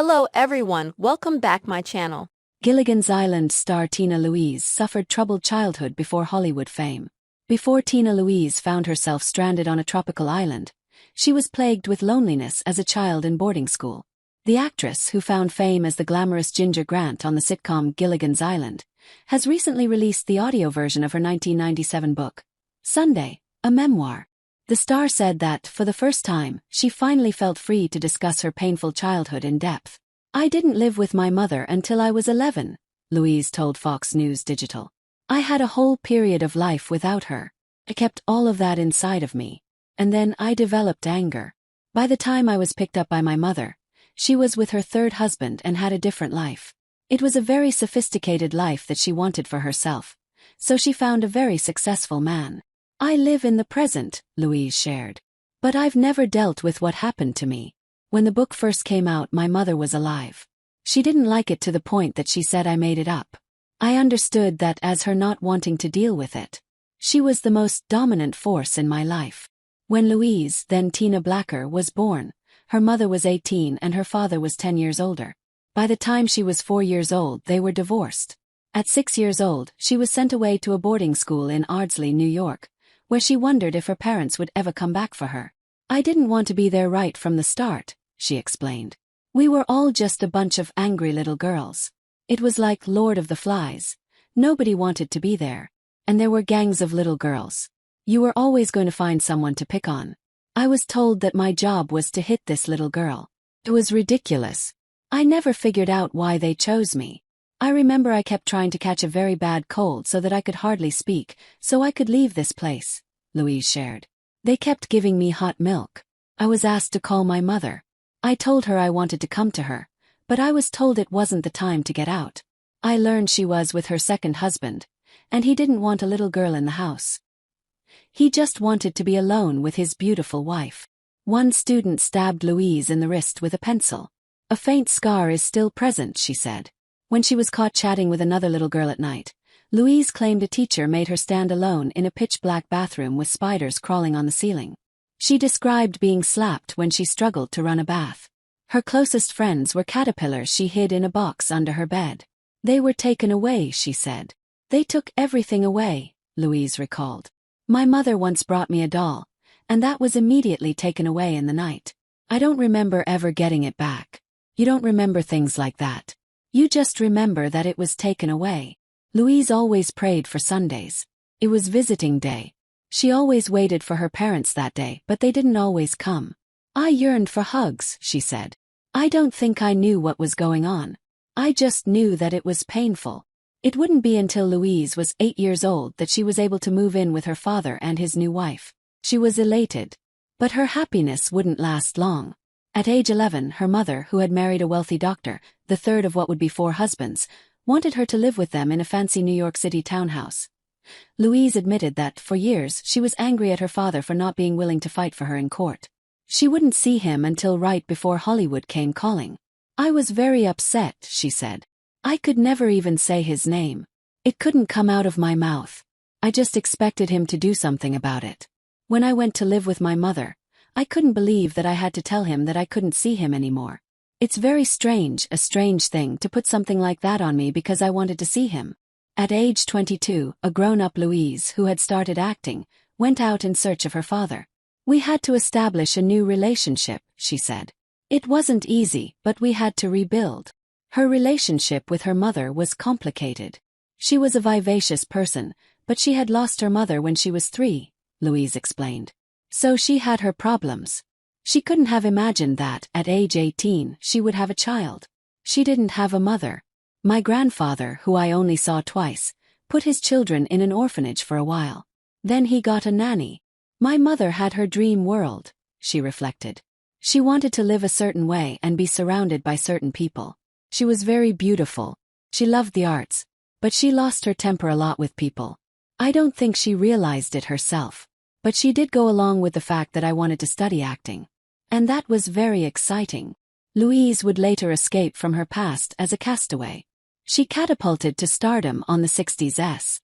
Hello everyone, welcome back my channel. Gilligan's Island star Tina Louise suffered troubled childhood before Hollywood fame. Before Tina Louise found herself stranded on a tropical island, she was plagued with loneliness as a child in boarding school. The actress, who found fame as the glamorous Ginger Grant on the sitcom Gilligan's Island, has recently released the audio version of her 1997 book, Sunday, a memoir. The star said that, for the first time, she finally felt free to discuss her painful childhood in depth. "I didn't live with my mother until I was 11, Louise told Fox News Digital. "I had a whole period of life without her. I kept all of that inside of me. And then I developed anger. By the time I was picked up by my mother, she was with her third husband and had a different life. It was a very sophisticated life that she wanted for herself, so she found a very successful man. I live in the present," Louise shared. "But I've never dealt with what happened to me. When the book first came out, my mother was alive. She didn't like it to the point that she said I made it up. I understood that as her not wanting to deal with it. She was the most dominant force in my life." When Louise, then Tina Blacker, was born, her mother was 18 and her father was 10 years older. By the time she was 4 years old, they were divorced. At 6 years old, she was sent away to a boarding school in Ardsley, New York, where she wondered if her parents would ever come back for her. "I didn't want to be there right from the start," she explained. "We were all just a bunch of angry little girls. It was like Lord of the Flies. Nobody wanted to be there. And there were gangs of little girls. You were always going to find someone to pick on. I was told that my job was to hit this little girl. It was ridiculous. I never figured out why they chose me. I remember I kept trying to catch a very bad cold so that I could hardly speak, so I could leave this place," Louise shared. "They kept giving me hot milk. I was asked to call my mother. I told her I wanted to come to her, but I was told it wasn't the time to get out. I learned she was with her second husband, and he didn't want a little girl in the house. He just wanted to be alone with his beautiful wife." One student stabbed Louise in the wrist with a pencil. "A faint scar is still present," she said. When she was caught chatting with another little girl at night, Louise claimed a teacher made her stand alone in a pitch-black bathroom with spiders crawling on the ceiling. She described being slapped when she struggled to run a bath. Her closest friends were caterpillars she hid in a box under her bed. "They were taken away," she said. "They took everything away," Louise recalled. "My mother once brought me a doll, and that was immediately taken away in the night. I don't remember ever getting it back. You don't remember things like that. You just remember that it was taken away." Louise always prayed for Sundays. It was visiting day. She always waited for her parents that day, but they didn't always come. "I yearned for hugs," she said. "I don't think I knew what was going on. I just knew that it was painful." It wouldn't be until Louise was 8 years old that she was able to move in with her father and his new wife. She was elated. But her happiness wouldn't last long. At age 11, her mother, who had married a wealthy doctor, the third of what would be 4 husbands, wanted her to live with them in a fancy New York City townhouse. Louise admitted that, for years, she was angry at her father for not being willing to fight for her in court. She wouldn't see him until right before Hollywood came calling. "I was very upset," she said. "I could never even say his name. It couldn't come out of my mouth. I just expected him to do something about it. When I went to live with my mother, I couldn't believe that I had to tell him that I couldn't see him anymore. It's very strange, a strange thing to put something like that on me because I wanted to see him." At age 22, a grown-up Louise, who had started acting, went out in search of her father. "We had to establish a new relationship," she said. "It wasn't easy, but we had to rebuild." Her relationship with her mother was complicated. She was a vivacious person, but she had lost her mother when she was 3, Louise explained. So she had her problems. She couldn't have imagined that, at age 18, she would have a child. "She didn't have a mother. My grandfather, who I only saw twice, put his children in an orphanage for a while. Then he got a nanny. My mother had her dream world," she reflected. "She wanted to live a certain way and be surrounded by certain people. She was very beautiful. She loved the arts. But she lost her temper a lot with people. I don't think she realized it herself. But she did go along with the fact that I wanted to study acting. And that was very exciting." Louise would later escape from her past as a castaway. She catapulted to stardom on the 60s.